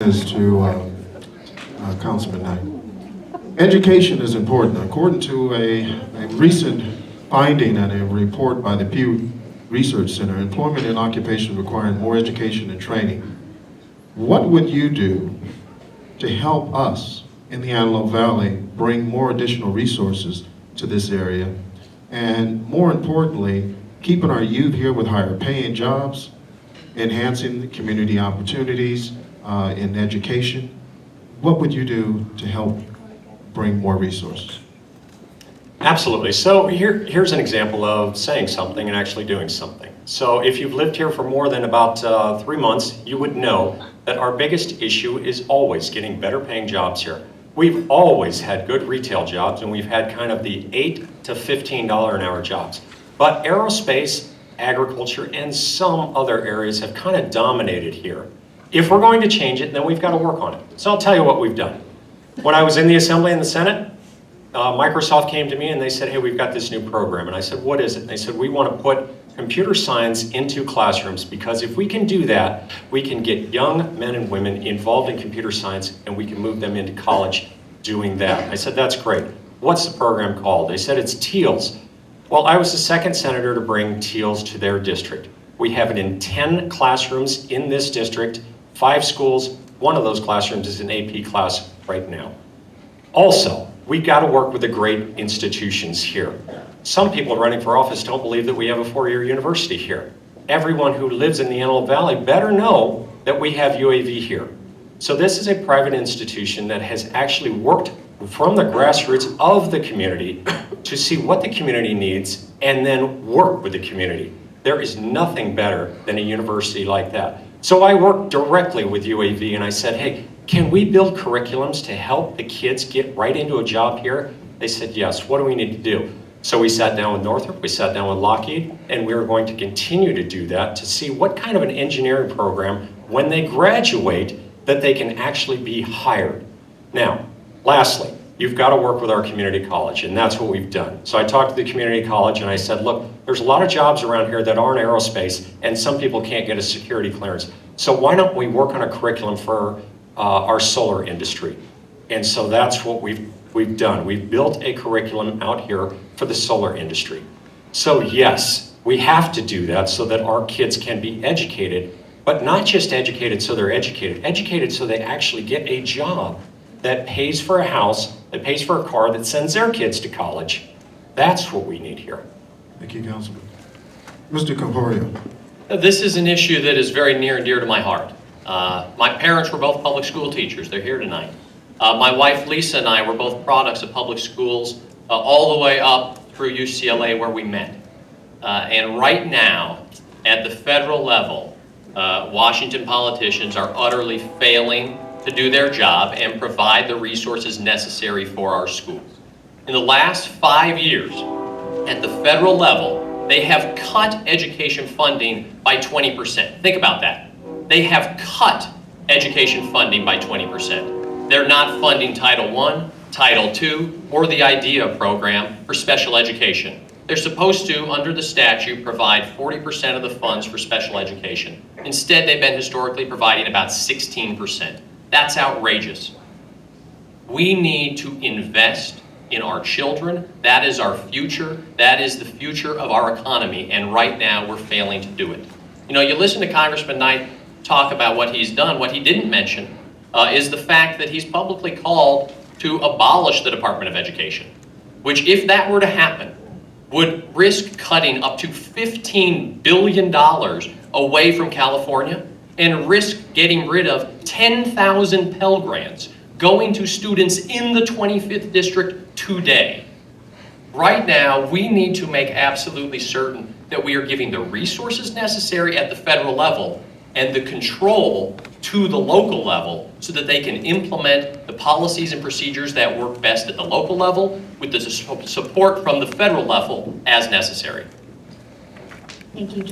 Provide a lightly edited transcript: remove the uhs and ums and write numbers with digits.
As to Councilman Knight. Education is important. According to a recent finding and a report by the Pew Research Center, employment and occupation require more education and training. What would you do to help us in the Antelope Valley bring more additional resources to this area? And more importantly, keeping our youth here with higher paying jobs, enhancing the community opportunities in education. What would you do to help bring more resources? Absolutely. So here's an example of saying something and actually doing something. So if you've lived here for more than about 3 months, you would know that our biggest issue is always getting better paying jobs here. We've always had good retail jobs, and we've had kind of the $8 to $15 an hour jobs. But aerospace, agriculture, and some other areas have kind of dominated here. If we're going to change it, then we've got to work on it. So I'll tell you what we've done. When I was in the Assembly and the Senate, Microsoft came to me and they said, hey, we've got this new program. And I said, what is it? And they said, we want to put computer science into classrooms, because if we can do that, we can get young men and women involved in computer science and we can move them into college doing that. I said, that's great. What's the program called? They said, it's TEALS. Well, I was the second senator to bring TEALS to their district. We have it in 10 classrooms in this district, 5 schools. One of those classrooms is an AP class right now. Also, we've got to work with the great institutions here. Some people running for office don't believe that we have a 4-year university here. Everyone who lives in the Antelope Valley better know that we have UAV here. So this is a private institution that has actually worked from the grassroots of the community to see what the community needs and then work with the community. There is nothing better than a university like that. So I worked directly with UAV and I said, hey, can we build curriculums to help the kids get right into a job here? They said, yes. What do we need to do? So we sat down with Northrop, we sat down with Lockheed, and we were going to continue to do that to see what kind of an engineering program, when they graduate, that they can actually be hired. Now, lastly, you've got to work with our community college, and that's what we've done. So I talked to the community college and I said, look, there's a lot of jobs around here that aren't aerospace, and some people can't get a security clearance. So why don't we work on a curriculum for our solar industry? And so that's what we've done. We've built a curriculum out here for the solar industry. So yes, we have to do that so that our kids can be educated, but not just educated so they're educated, educated so they actually get a job that pays for a house, that pays for a car, that sends their kids to college. That's what we need here. Thank you, Councilman. Mr. Caforio. This is an issue that is very near and dear to my heart. My parents were both public school teachers. They're here tonight. My wife Lisa and I were both products of public schools all the way up through UCLA where we met. And right now, at the federal level, Washington politicians are utterly failing to do their job and provide the resources necessary for our schools. In the last 5 years, at the federal level, they have cut education funding by 20%. Think about that. They have cut education funding by 20%. They're not funding Title I, Title II, or the IDEA program for special education. They're supposed to, under the statute, provide 40% of the funds for special education. Instead, they've been historically providing about 16%. That's outrageous. We need to invest in our children. That is our future. That is the future of our economy, and right now we're failing to do it. You know, you listen to Congressman Knight talk about what he's done. What he didn't mention is the fact that he's publicly called to abolish the Department of Education, which, if that were to happen, would risk cutting up to $15 billion away from California and risk getting rid of 10,000 Pell Grants going to students in the 25th District today. Right now, we need to make absolutely certain that we are giving the resources necessary at the federal level and the control to the local level so that they can implement the policies and procedures that work best at the local level with the support from the federal level as necessary. Thank you.